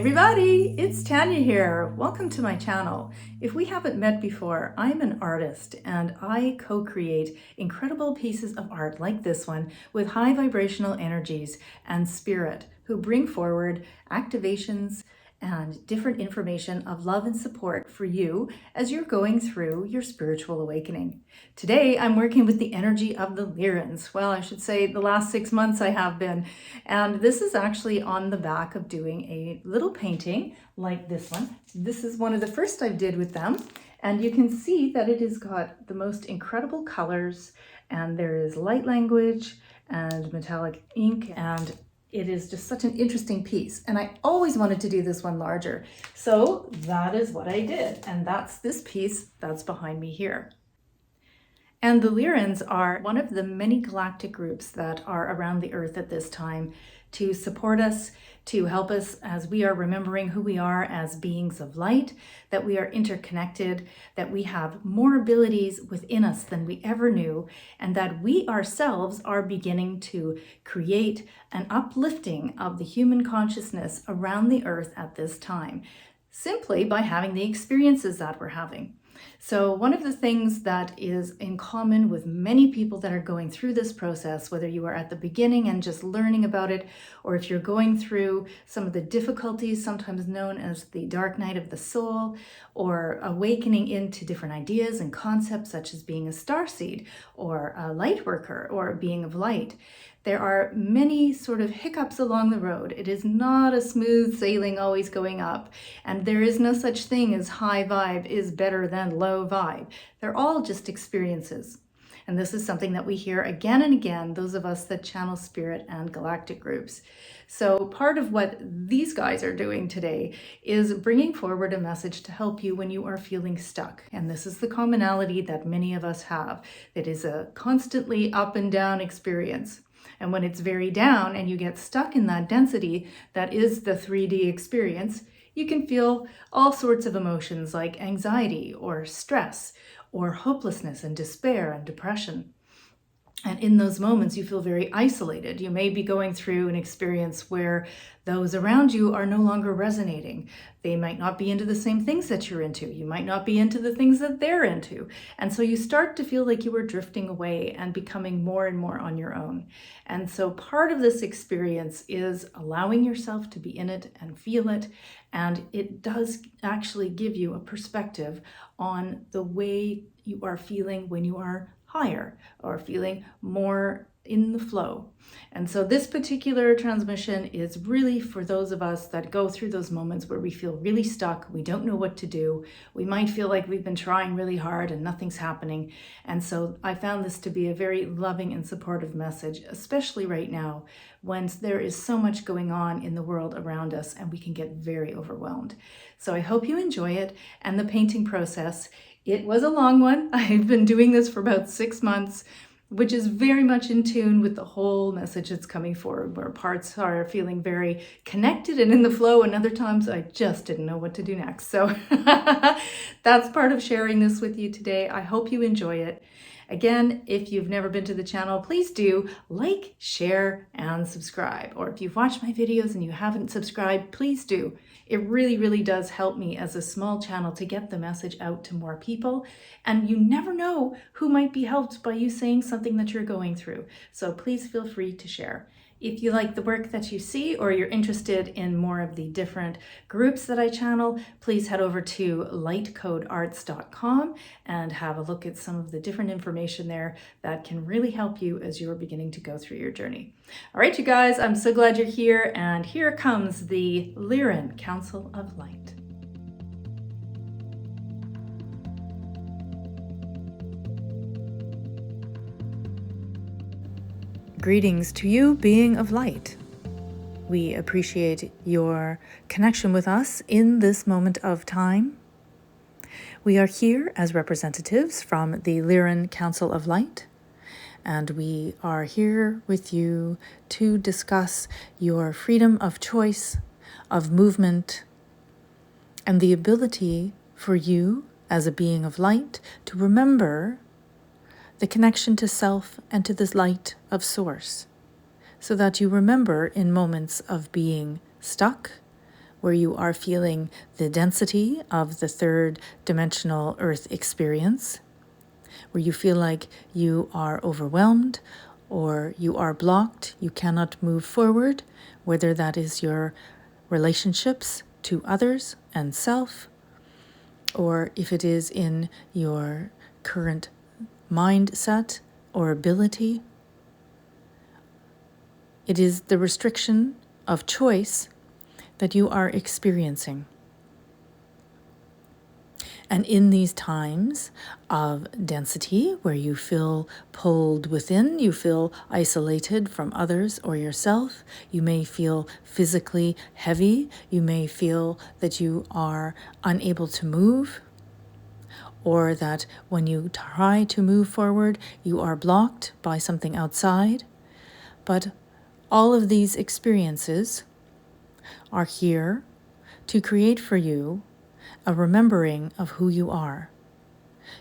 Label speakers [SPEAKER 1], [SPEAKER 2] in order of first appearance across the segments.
[SPEAKER 1] everybody, it's Tanya here. Welcome to my channel. If we haven't met before, I'm an artist and I co-create incredible pieces of art like this one with high vibrational energies and spirit who bring forward activations and different information of love and support for you as you're going through your spiritual awakening. Today, I'm working with the energy of the Lyrans. Well, I should say the last 6 months I have been. And this is actually on the back of doing a little painting like this one. This is one of the first I did with them. And you can see that it has got the most incredible colors, and there is light language and metallic ink, and it is just such an interesting piece. And I always wanted to do this one larger. So that is what I did. And that's this piece that's behind me here. And the Lyrans are one of the many galactic groups that are around the Earth at this time to support us, to help us as we are remembering who we are as beings of light, that we are interconnected, that we have more abilities within us than we ever knew, and that we ourselves are beginning to create an uplifting of the human consciousness around the Earth at this time, simply by having the experiences that we're having. So one of the things that is in common with many people that are going through this process, whether you are at the beginning and just learning about it, or if you're going through some of the difficulties, sometimes known as the dark night of the soul, or awakening into different ideas and concepts such as being a starseed, or a light worker, or a being of light, there are many sort of hiccups along the road. It is not a smooth sailing always going up, and there is no such thing as high vibe is better than low vibe. They're all just experiences. And this is something that we hear again and again, those of us that channel spirit and galactic groups. So part of what these guys are doing today is bringing forward a message to help you when you are feeling stuck. And this is the commonality that many of us have. It is a constantly up and down experience. And when it's very down and you get stuck in that density that is the 3D experience, you can feel all sorts of emotions like anxiety or stress or hopelessness and despair and depression. And in those moments, you feel very isolated. You may be going through an experience where those around you are no longer resonating. They might not be into the same things that you're into. You might not be into the things that they're into. And so you start to feel like you are drifting away and becoming more and more on your own. And so part of this experience is allowing yourself to be in it and feel it. And it does actually give you a perspective on the way you are feeling when you are higher or feeling more in the flow. And so this particular transmission is really for those of us that go through those moments where we feel really stuck, we don't know what to do, we might feel like we've been trying really hard and nothing's happening. And so I found this to be a very loving and supportive message, especially right now when there is so much going on in the world around us and we can get very overwhelmed. So I hope you enjoy it and the painting process. It was a long one. I've been doing this for about 6 months, which is very much in tune with the whole message that's coming forward, where parts are feeling very connected and in the flow, and other times I just didn't know what to do next. So that's part of sharing this with you today. I hope you enjoy it. Again, if you've never been to the channel, please do like, share, and subscribe. Or if you've watched my videos and you haven't subscribed, please do. It really, really does help me as a small channel to get the message out to more people. And you never know who might be helped by you saying something that you're going through. So please feel free to share. If you like the work that you see, or you're interested in more of the different groups that I channel, please head over to lightcodearts.com and have a look at some of the different information there that can really help you as you're beginning to go through your journey. All right, you guys, I'm so glad you're here. And here comes the Lyran Council of Light. Greetings to you, being of light. We appreciate your connection with us in this moment of time. We are here as representatives from the Lyran Council of Light, and we are here with you to discuss your freedom of choice, of movement, and the ability for you as a being of light to remember the connection to self and to this light of source, so that you remember in moments of being stuck where you are feeling the density of the third dimensional Earth experience, where you feel like you are overwhelmed or you are blocked, you cannot move forward, whether that is your relationships to others and self, or if it is in your current mindset or ability. It is the restriction of choice that you are experiencing. And in these times of density, where you feel pulled within, you feel isolated from others or yourself, you may feel physically heavy, you may feel that you are unable to move, or that when you try to move forward, you are blocked by something outside. But all of these experiences are here to create for you a remembering of who you are.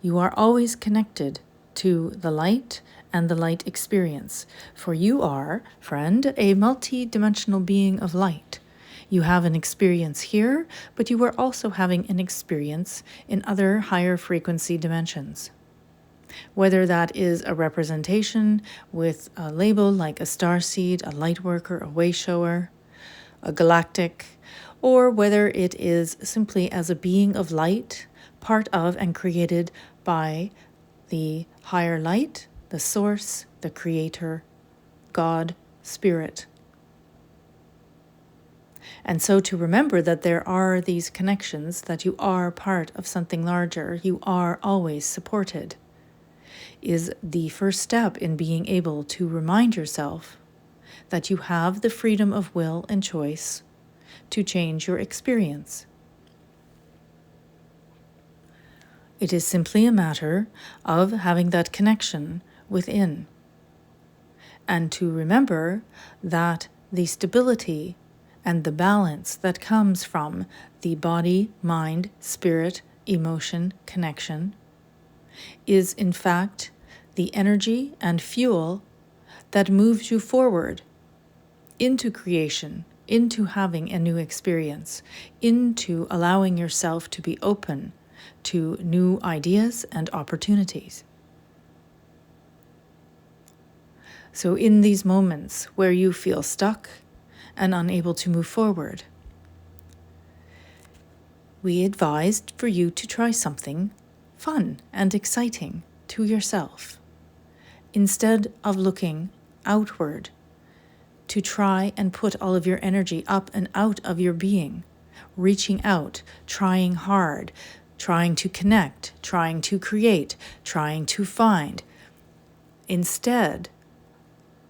[SPEAKER 1] You are always connected to the light and the light experience, for you are, friend, a multi-dimensional being of light. You have an experience here, but you are also having an experience in other higher frequency dimensions. Whether that is a representation with a label like a starseed, a light worker, a way shower, a galactic, or whether it is simply as a being of light, part of and created by the higher light, the source, the creator, God, spirit. And so to remember that there are these connections, that you are part of something larger, you are always supported, is the first step in being able to remind yourself that you have the freedom of will and choice to change your experience. It is simply a matter of having that connection within, and to remember that the stability and the balance that comes from the body, mind, spirit, emotion connection is in fact the energy and fuel that moves you forward into creation, into having a new experience, into allowing yourself to be open to new ideas and opportunities. So in these moments where you feel stuck and unable to move forward, we advised for you to try something fun and exciting to yourself. Instead of looking outward, to try and put all of your energy up and out of your being, reaching out, trying hard, trying to connect, trying to create, trying to find. Instead,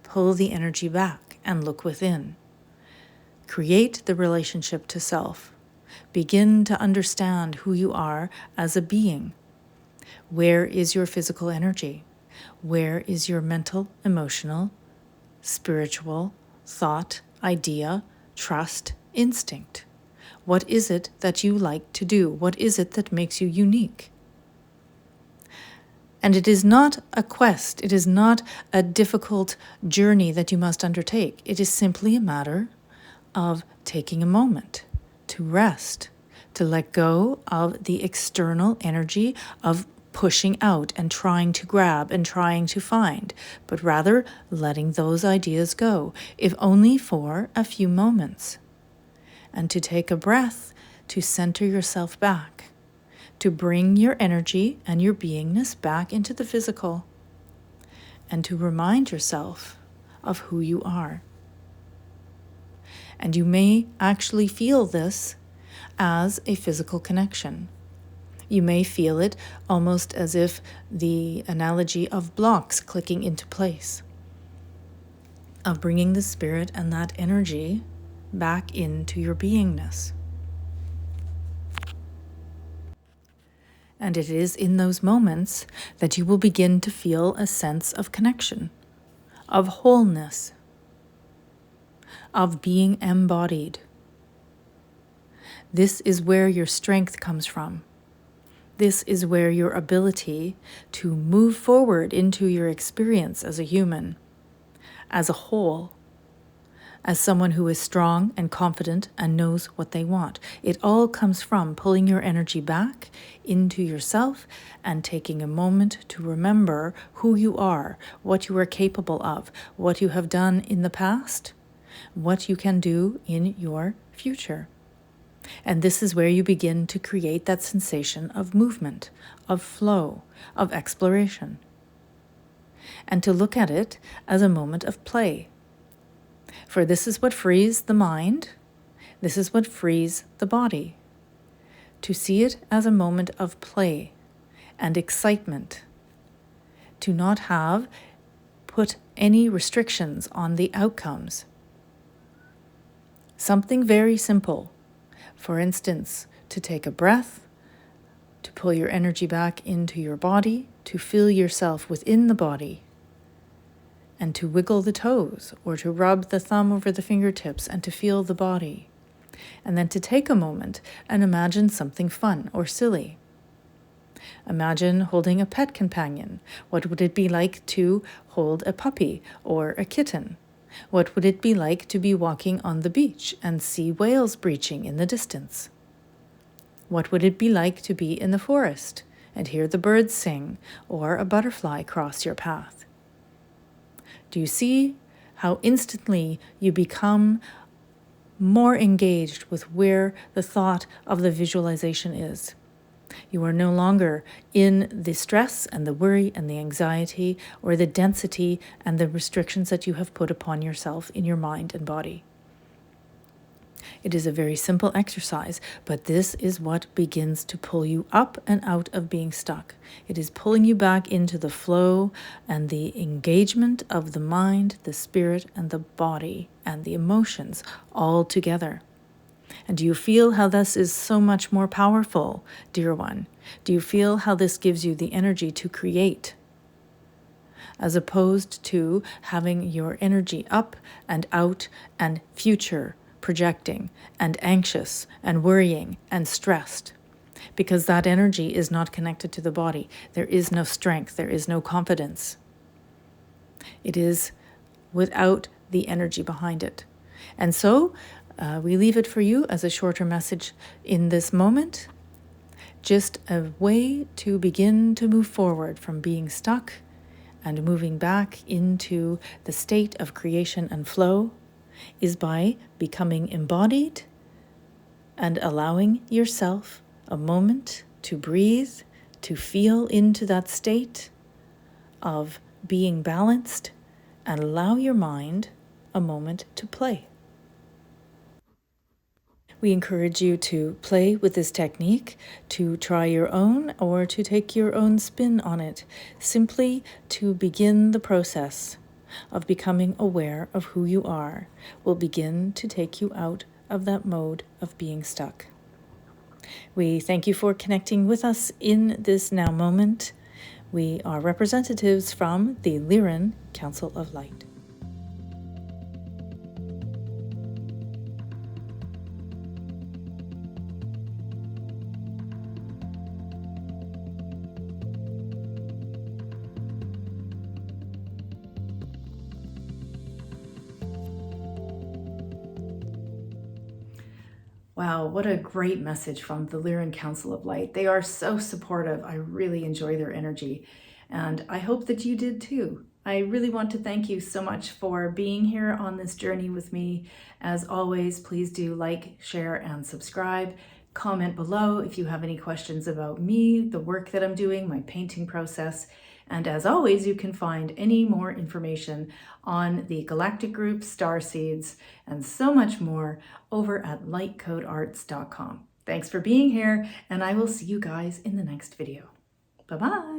[SPEAKER 1] pull the energy back and look within. Create the relationship to self. Begin to understand who you are as a being. Where is your physical energy? Where is your mental, emotional, spiritual, thought, idea, trust, instinct? What is it that you like to do? What is it that makes you unique? And it is not a quest. It is not a difficult journey that you must undertake. It is simply a matter of taking a moment to rest, to let go of the external energy of pushing out and trying to grab and trying to find, but rather letting those ideas go, if only for a few moments. And to take a breath to center yourself back, to bring your energy and your beingness back into the physical, and to remind yourself of who you are. And you may actually feel this as a physical connection. You may feel it almost as if the analogy of blocks clicking into place, of bringing the spirit and that energy back into your beingness. And it is in those moments that you will begin to feel a sense of connection, of wholeness, of being embodied. This is where your strength comes from. This is where your ability to move forward into your experience as a human, as a whole, as someone who is strong and confident and knows what they want. It all comes from pulling your energy back into yourself and taking a moment to remember who you are, what you are capable of, what you have done in the past, what you can do in your future. And this is where you begin to create that sensation of movement, of flow, of exploration, and to look at it as a moment of play. For this is what frees the mind, this is what frees the body. To see it as a moment of play and excitement, to not have put any restrictions on the outcomes. Something very simple. For instance, to take a breath, to pull your energy back into your body, to feel yourself within the body, and to wiggle the toes or to rub the thumb over the fingertips and to feel the body. And then to take a moment and imagine something fun or silly. Imagine holding a pet companion. What would it be like to hold a puppy or a kitten? What would it be like to be walking on the beach and see whales breaching in the distance? What would it be like to be in the forest and hear the birds sing or a butterfly cross your path? Do you see how instantly you become more engaged with where the thought of the visualization is? You are no longer in the stress and the worry and the anxiety or the density and the restrictions that you have put upon yourself in your mind and body. It is a very simple exercise, but this is what begins to pull you up and out of being stuck. It is pulling you back into the flow and the engagement of the mind, the spirit, and the body, and the emotions all together. And do you feel how this is so much more powerful, dear one? Do you feel how this gives you the energy to create, as opposed to having your energy up and out and future projecting and anxious and worrying and stressed? Because that energy is not connected to the body. There is no strength. There is no confidence. It is without the energy behind it. And so we leave it for you as a shorter message in this moment. Just a way to begin to move forward from being stuck and moving back into the state of creation and flow is by becoming embodied and allowing yourself a moment to breathe, to feel into that state of being balanced, and allow your mind a moment to play. We encourage you to play with this technique, to try your own or to take your own spin on it, simply to begin the process of becoming aware of who you are will begin to take you out of that mode of being stuck. We thank you for connecting with us in this now moment. We are representatives from the Lyran Council of Light. Wow, what a great message from the Lyran Council of Light. They are so supportive. I really enjoy their energy, and I hope that you did too. I really want to thank you so much for being here on this journey with me. As always, please do like, share, and subscribe. Comment below if you have any questions about me, the work that I'm doing, my painting process. And as always, you can find any more information on the Galactic Group, Starseeds, and so much more over at lightcodearts.com. Thanks for being here, and I will see you guys in the next video. Bye-bye.